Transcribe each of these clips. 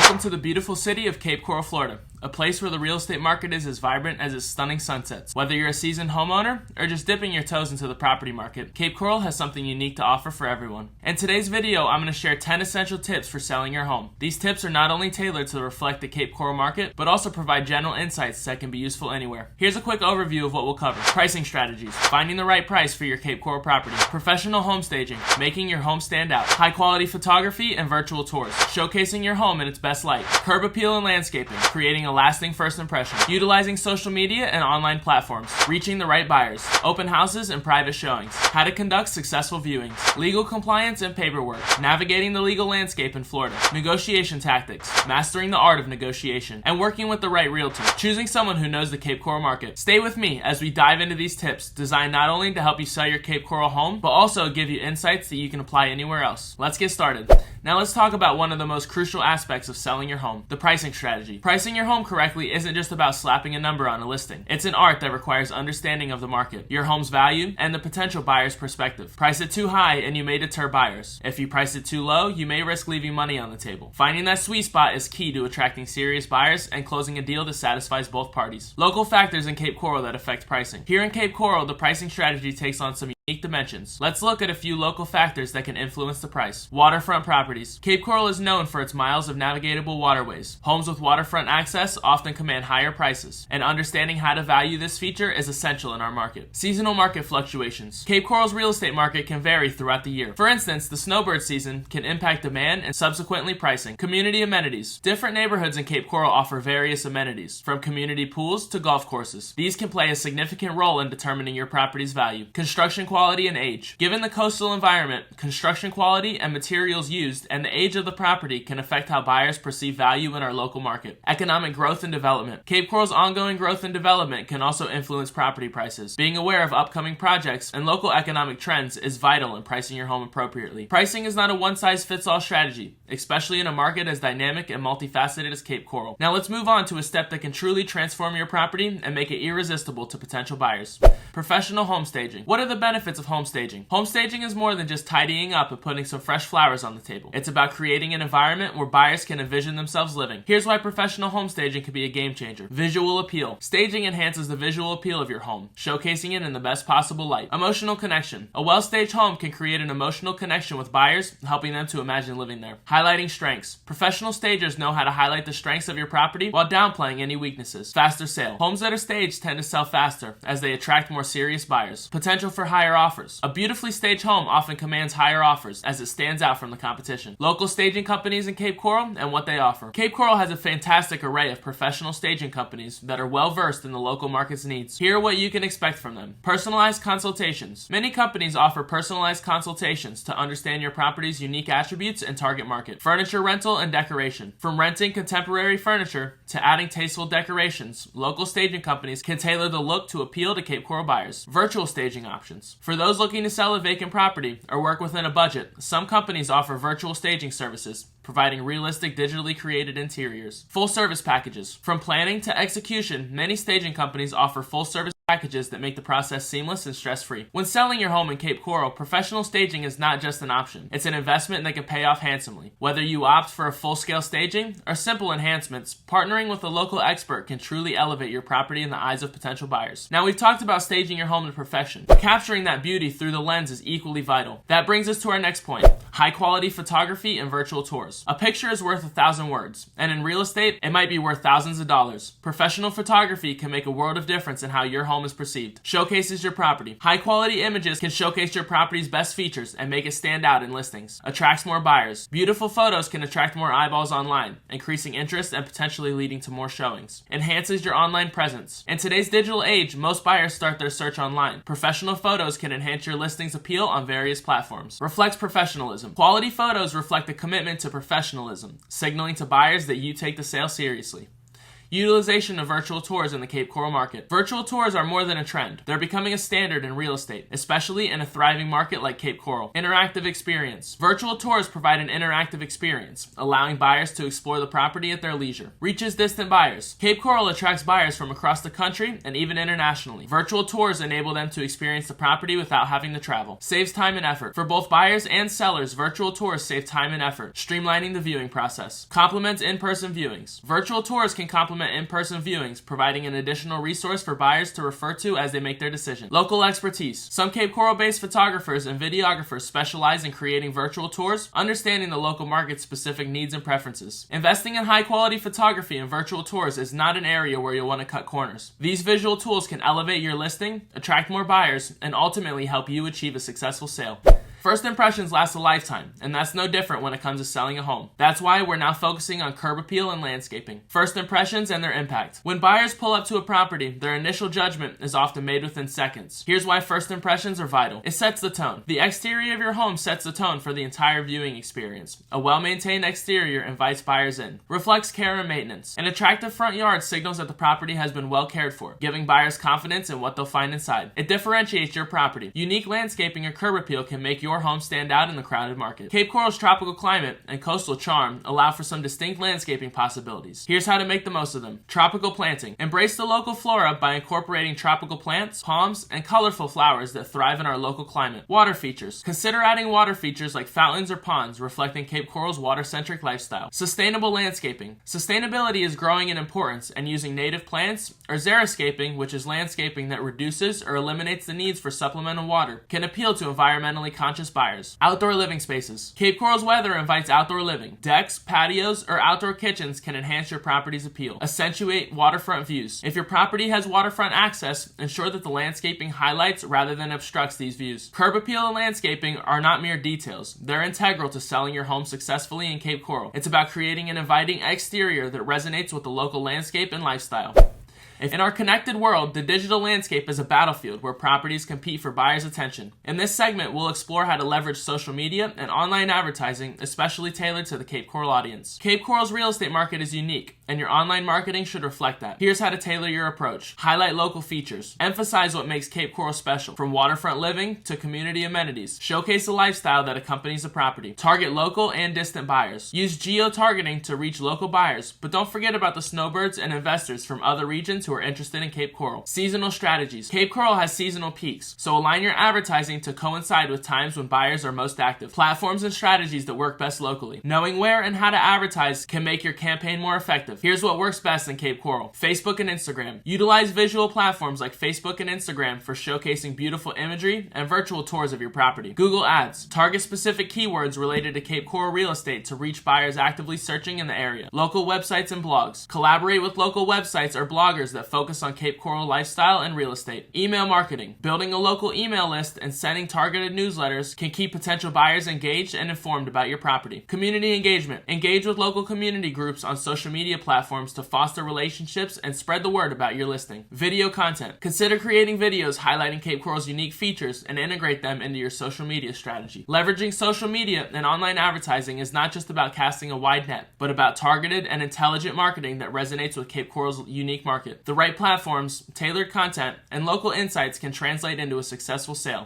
Welcome to the beautiful city of Cape Coral, Florida, a place where the real estate market is as vibrant as its stunning sunsets. Whether you're a seasoned homeowner or just dipping your toes into the property market, Cape Coral has something unique to offer for everyone. In today's video, I'm going to share 10 essential tips for selling your home. These tips are not only tailored to reflect the Cape Coral market, but also provide general insights that can be useful anywhere. Here's a quick overview of what we'll cover. Pricing strategies, finding the right price for your Cape Coral property, professional home staging, making your home stand out, high quality photography and virtual tours, showcasing your home in its best light, curb appeal and landscaping, creating a lasting first impression, utilizing social media and online platforms, reaching the right buyers, open houses and private showings, how to conduct successful viewings, legal compliance and paperwork, navigating the legal landscape in Florida, negotiation tactics, mastering the art of negotiation, and working with the right realtor, choosing someone who knows the Cape Coral market. Stay with me as we dive into these tips, designed not only to help you sell your Cape Coral home, but also give you insights that you can apply anywhere else. Let's get started. Now let's talk about one of the most crucial aspects of selling your home, the pricing strategy. Pricing your home correctly isn't just about slapping a number on a listing. It's an art that requires understanding of the market, your home's value, and the potential buyer's perspective. Price it too high and you may deter buyers. If you price it too low, you may risk leaving money on the table. Finding that sweet spot is key to attracting serious buyers and closing a deal that satisfies both parties. Local factors in Cape Coral that affect pricing. Here in Cape Coral, the pricing strategy takes on some unique dimensions. Let's look at a few local factors that can influence the price. Waterfront properties. Cape Coral is known for its miles of navigatable waterways. Homes with waterfront access often command higher prices, and understanding how to value this feature is essential in our market. Seasonal market fluctuations. Cape Coral's real estate market can vary throughout the year. For instance, the snowbird season can impact demand and subsequently pricing. Community amenities. Different neighborhoods in Cape Coral offer various amenities, from community pools to golf courses. These can play a significant role in determining your property's value. Construction quality and age. Given the coastal environment, construction quality and materials used and the age of the property can affect how buyers perceive value in our local market. Economic growth and development. Cape Coral's ongoing growth and development can also influence property prices. Being aware of upcoming projects and local economic trends is vital in pricing your home appropriately. Pricing is not a one-size-fits-all strategy, especially in a market as dynamic and multifaceted as Cape Coral. Now let's move on to a step that can truly transform your property and make it irresistible to potential buyers. Professional home staging. What are the benefits of home staging? Home staging is more than just tidying up and putting some fresh flowers on the table. It's about creating an environment where buyers can envision themselves living. Here's why professional home staging can be a game changer. Visual appeal. Staging enhances the visual appeal of your home, showcasing it in the best possible light. Emotional connection. A well-staged home can create an emotional connection with buyers, helping them to imagine living there. Highlighting strengths. Professional stagers know how to highlight the strengths of your property while downplaying any weaknesses. Faster sale. Homes that are staged tend to sell faster as they attract more serious buyers. Potential for higher offers. A beautifully staged home often commands higher offers as it stands out from the competition. Local staging companies in Cape Coral and what they offer. Cape Coral has a fantastic array of professional staging companies that are well versed in the local market's needs. Here are what you can expect from them. Personalized consultations. Many companies offer personalized consultations to understand your property's unique attributes and target market. Furniture rental and decoration. From renting contemporary furniture to adding tasteful decorations, local staging companies can tailor the look to appeal to Cape Coral buyers. Virtual staging options. For those looking to sell a vacant property or work within a budget, some companies offer virtual staging services, providing realistic digitally created interiors. Full service packages. From planning to execution, many staging companies offer full service packages that make the process seamless and stress-free. When selling your home in Cape Coral, professional staging is not just an option. It's an investment that can pay off handsomely. Whether you opt for a full-scale staging or simple enhancements, partnering with a local expert can truly elevate your property in the eyes of potential buyers. Now, we've talked about staging your home to perfection, but capturing that beauty through the lens is equally vital. That brings us to our next point: high-quality photography and virtual tours. A picture is worth 1,000 words, and in real estate, it might be worth thousands of dollars. Professional photography can make a world of difference in how your home is perceived. Showcases your property. High quality images can showcase your property's best features and make it stand out in listings. Attracts more buyers. Beautiful photos can attract more eyeballs online, increasing interest and potentially leading to more showings. Enhances your online presence. In today's digital age, most buyers start their search online. Professional photos can enhance your listing's appeal on various platforms. Reflects professionalism. Quality photos reflect a commitment to professionalism, signaling to buyers that you take the sale seriously. Utilization of virtual tours in the Cape Coral market. Virtual tours are more than a trend. They're becoming a standard in real estate, especially in a thriving market like Cape Coral. Interactive experience. Virtual tours provide an interactive experience, allowing buyers to explore the property at their leisure. Reaches distant buyers. Cape Coral attracts buyers from across the country and even internationally. Virtual tours enable them to experience the property without having to travel. Saves time and effort. For both buyers and sellers, virtual tours save time and effort, streamlining the viewing process. Complements in-person viewings. Virtual tours can complement in-person viewings, providing an additional resource for buyers to refer to as they make their decision. Local expertise. Some Cape Coral-based photographers and videographers specialize in creating virtual tours, understanding the local market's specific needs and preferences. Investing in high-quality photography and virtual tours is not an area where you'll want to cut corners. These visual tools can elevate your listing, attract more buyers, and ultimately help you achieve a successful sale. First impressions last a lifetime, and that's no different when it comes to selling a home. That's why we're now focusing on curb appeal and landscaping. First impressions and their impact. When buyers pull up to a property, their initial judgment is often made within seconds. Here's why first impressions are vital. It sets the tone. The exterior of your home sets the tone for the entire viewing experience. A well-maintained exterior invites buyers in. Reflects care and maintenance. An attractive front yard signals that the property has been well cared for, giving buyers confidence in what they'll find inside. It differentiates your property. Unique landscaping or curb appeal can make your home stand out in the crowded market. Cape Coral's tropical climate and coastal charm allow for some distinct landscaping possibilities. Here's how to make the most of them. Tropical planting. Embrace the local flora by incorporating tropical plants, palms, and colorful flowers that thrive in our local climate. Water features. Consider adding water features like fountains or ponds, reflecting Cape Coral's water-centric lifestyle. Sustainable landscaping. Sustainability is growing in importance, and using native plants or xeriscaping, which is landscaping that reduces or eliminates the needs for supplemental water, can appeal to environmentally conscious buyers. Outdoor living spaces. Cape Coral's weather invites outdoor living. Decks, patios, or outdoor kitchens can enhance your property's appeal. Accentuate waterfront views. If your property has waterfront access, ensure that the landscaping highlights rather than obstructs these views. Curb appeal and landscaping are not mere details. They're integral to selling your home successfully in Cape Coral. It's about creating an inviting exterior that resonates with the local landscape and lifestyle. In our connected world, the digital landscape is a battlefield where properties compete for buyers' attention. In this segment, we'll explore how to leverage social media and online advertising, especially tailored to the Cape Coral audience. Cape Coral's real estate market is unique, and your online marketing should reflect that. Here's how to tailor your approach. Highlight local features. Emphasize what makes Cape Coral special, from waterfront living to community amenities. Showcase the lifestyle that accompanies the property. Target local and distant buyers. Use geo-targeting to reach local buyers, but don't forget about the snowbirds and investors from other regions who are interested in Cape Coral. Seasonal strategies. Cape Coral has seasonal peaks, so align your advertising to coincide with times when buyers are most active. Platforms and strategies that work best locally. Knowing where and how to advertise can make your campaign more effective. Here's what works best in Cape Coral. Facebook and Instagram. Utilize visual platforms like Facebook and Instagram for showcasing beautiful imagery and virtual tours of your property. Google Ads. Target specific keywords related to Cape Coral real estate to reach buyers actively searching in the area. Local websites and blogs. Collaborate with local websites or bloggers that focus on Cape Coral lifestyle and real estate. Email marketing. Building a local email list and sending targeted newsletters can keep potential buyers engaged and informed about your property. Community engagement. Engage with local community groups on social media platforms to foster relationships and spread the word about your listing. Video content. Consider creating videos highlighting Cape Coral's unique features and integrate them into your social media strategy. Leveraging social media and online advertising is not just about casting a wide net, but about targeted and intelligent marketing that resonates with Cape Coral's unique market. The right platforms, tailored content, and local insights can translate into a successful sale.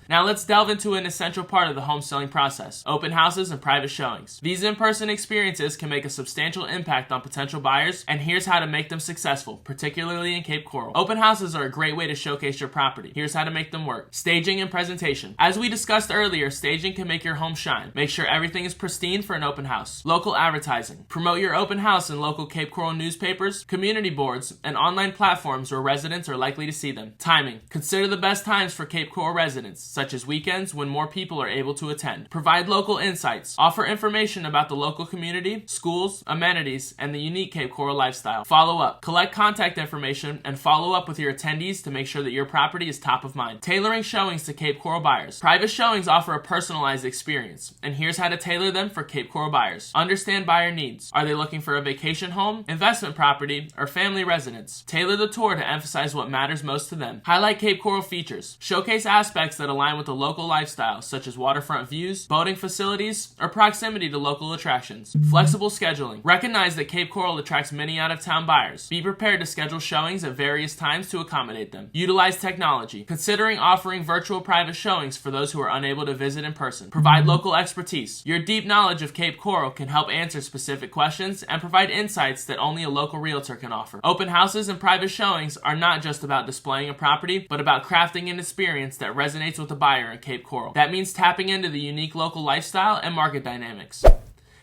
Now let's delve into an essential part of the home selling process: open houses and private showings. These in-person experiences can make a substantial impact on potential buyers, and here's how to make them successful, particularly in Cape Coral. Open houses are a great way to showcase your property. Here's how to make them work. Staging and presentation. As we discussed earlier, staging can make your home shine. Make sure everything is pristine for an open house. Local advertising. Promote your open house in local Cape Coral newspapers, community boards, and online platforms where residents are likely to see them. Timing. Consider the best times for Cape Coral residents, such as weekends when more people are able to attend. Provide local insights. Offer information about the local community, schools, amenities, and the unique Cape Coral lifestyle. Follow up. Collect contact information and follow up with your attendees to make sure that your property is top of mind. Tailoring showings to Cape Coral buyers. Private showings offer a personalized experience, and here's how to tailor them for Cape Coral buyers. Understand buyer needs. Are they looking for a vacation home, investment property, or family residence? Tailor the tour to emphasize what matters most to them. Highlight Cape Coral features. Showcase aspects that align align with the local lifestyle, such as waterfront views, boating facilities, or proximity to local attractions. Flexible scheduling. Recognize that Cape Coral attracts many out-of-town buyers. Be prepared to schedule showings at various times to accommodate them. Utilize technology. Considering offering virtual private showings for those who are unable to visit in person. Provide local expertise. Your deep knowledge of Cape Coral can help answer specific questions and provide insights that only a local realtor can offer. Open houses and private showings are not just about displaying a property, but about crafting an experience that resonates with the buyer in Cape Coral. That means tapping into the unique local lifestyle and market dynamics.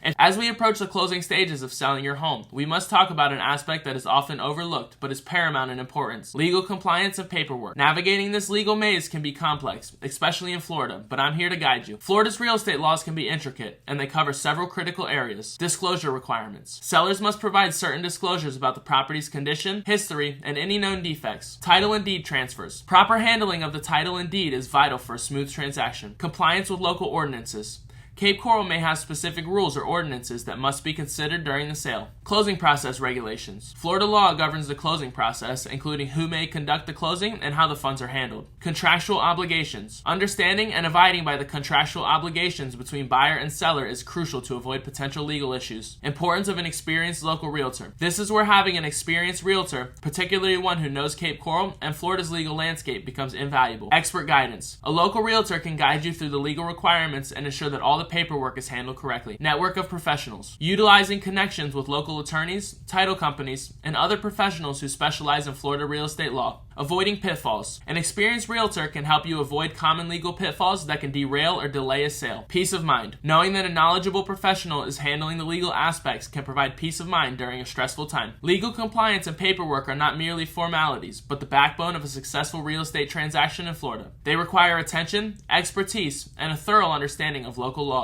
And as we approach the closing stages of selling your home, we must talk about an aspect that is often overlooked but is paramount in importance: legal compliance and paperwork. Navigating this legal maze can be complex, especially in Florida, but I'm here to guide you. Florida's real estate laws can be intricate, and they cover several critical areas. Disclosure requirements. Sellers must provide certain disclosures about the property's condition, history, and any known defects. Title and deed transfers. Proper handling of the title and deed is vital for a smooth transaction. Compliance with local ordinances. Cape Coral may have specific rules or ordinances that must be considered during the sale. Closing process regulations. Florida law governs the closing process, including who may conduct the closing and how the funds are handled. Contractual obligations. Understanding and abiding by the contractual obligations between buyer and seller is crucial to avoid potential legal issues. Importance of an experienced local realtor. This is where having an experienced realtor, particularly one who knows Cape Coral and Florida's legal landscape, becomes invaluable. Expert guidance. A local realtor can guide you through the legal requirements and ensure that all the paperwork is handled correctly. Network of professionals. Utilizing connections with local attorneys, title companies, and other professionals who specialize in Florida real estate law. Avoiding pitfalls. An experienced realtor can help you avoid common legal pitfalls that can derail or delay a sale. Peace of mind. Knowing that a knowledgeable professional is handling the legal aspects can provide peace of mind during a stressful time. Legal compliance and paperwork are not merely formalities, but the backbone of a successful real estate transaction in Florida. They require attention, expertise, and a thorough understanding of local laws.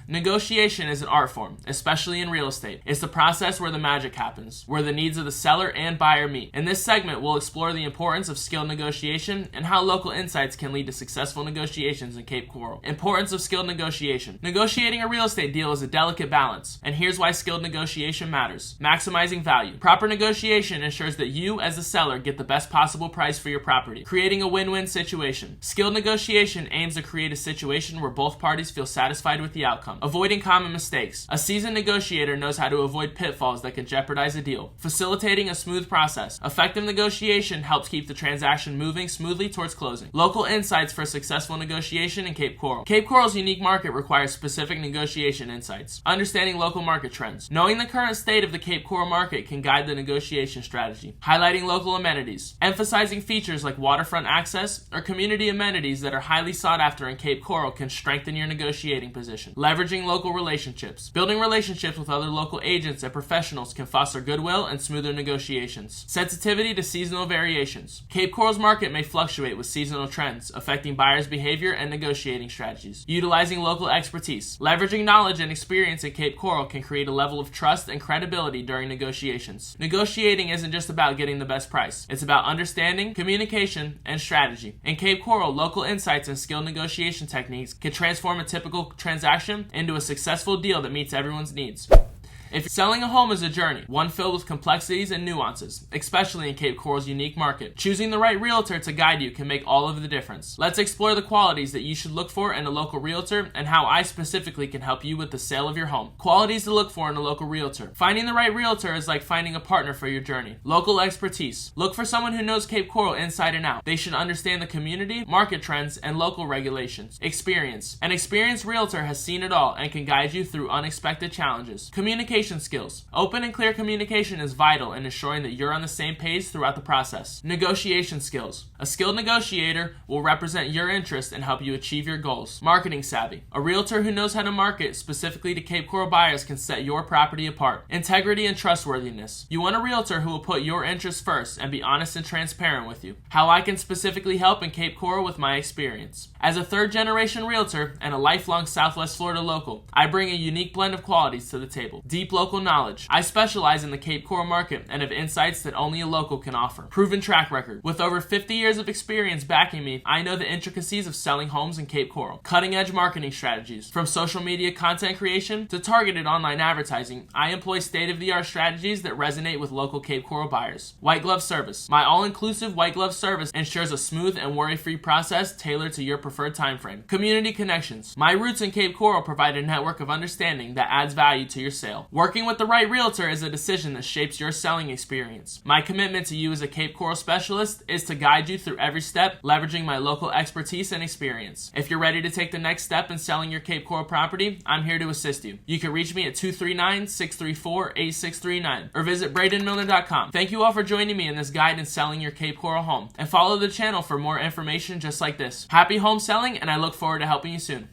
Negotiation is an art form, especially in real estate. It's the process where the magic happens, where the needs of the seller and buyer meet. In this segment, we'll explore the importance of skilled negotiation and how local insights can lead to successful negotiations in Cape Coral. Importance of skilled negotiation. Negotiating a real estate deal is a delicate balance, and here's why skilled negotiation matters. Maximizing value. Proper negotiation ensures that you, as the seller, get the best possible price for your property, creating a win-win situation. Skilled negotiation aims to create a situation where both parties feel satisfied with the outcome. Avoiding common mistakes. A seasoned negotiator knows how to avoid pitfalls that can jeopardize a deal. Facilitating a smooth process. Effective negotiation helps keep the transaction moving smoothly towards closing. Local insights for successful negotiation in Cape Coral. Cape Coral's unique market requires specific negotiation insights. Understanding local market trends. Knowing the current state of the Cape Coral market can guide the negotiation strategy. Highlighting local amenities. Emphasizing features like waterfront access or community amenities that are highly sought after in Cape Coral can strengthen your negotiating position. Leveraging local relationships. Building relationships with other local agents and professionals can foster goodwill and smoother negotiations. Sensitivity to seasonal variations. Cape Coral's market may fluctuate with seasonal trends, affecting buyers' behavior and negotiating strategies. Utilizing local expertise. Leveraging knowledge and experience in Cape Coral can create a level of trust and credibility during negotiations. Negotiating isn't just about getting the best price. It's about understanding, communication, and strategy. In Cape Coral, local insights and skilled negotiation techniques can transform a typical transaction into a successful deal that meets everyone's needs. If selling a home is a journey, one filled with complexities and nuances, especially in Cape Coral's unique market, choosing the right realtor to guide you can make all of the difference. Let's explore the qualities that you should look for in a local realtor and how I specifically can help you with the sale of your home. Qualities to look for in a local realtor. Finding the right realtor is like finding a partner for your journey. Local expertise. Look for someone who knows Cape Coral inside and out. They should understand the community, market trends, and local regulations. Experience. An experienced realtor has seen it all and can guide you through unexpected challenges. Communication skills. Open and clear communication is vital in ensuring that you're on the same page throughout the process. Negotiation skills. A skilled negotiator will represent your interests and help you achieve your goals. Marketing savvy. A realtor who knows how to market specifically to Cape Coral buyers can set your property apart. Integrity and trustworthiness. You want a realtor who will put your interests first and be honest and transparent with you. How I can specifically help in Cape Coral with my experience. As a third-generation realtor and a lifelong Southwest Florida local, I bring a unique blend of qualities to the table. Deep deep local knowledge. I specialize in the Cape Coral market and have insights that only a local can offer. Proven track record. With over 50 years of experience backing me, I know the intricacies of selling homes in Cape Coral. Cutting-edge marketing strategies. From social media content creation to targeted online advertising, I employ state-of-the-art strategies that resonate with local Cape Coral buyers. White glove service. My all-inclusive white glove service ensures a smooth and worry-free process tailored to your preferred time frame. Community connections. My roots in Cape Coral provide a network of understanding that adds value to your sale. Working with the right realtor is a decision that shapes your selling experience. My commitment to you as a Cape Coral specialist is to guide you through every step, leveraging my local expertise and experience. If you're ready to take the next step in selling your Cape Coral property, I'm here to assist you. You can reach me at 239-634-8639 or visit BraydenMilner.com. Thank you all for joining me in this guide in selling your Cape Coral home, and follow the channel for more information just like this. Happy home selling, and I look forward to helping you soon.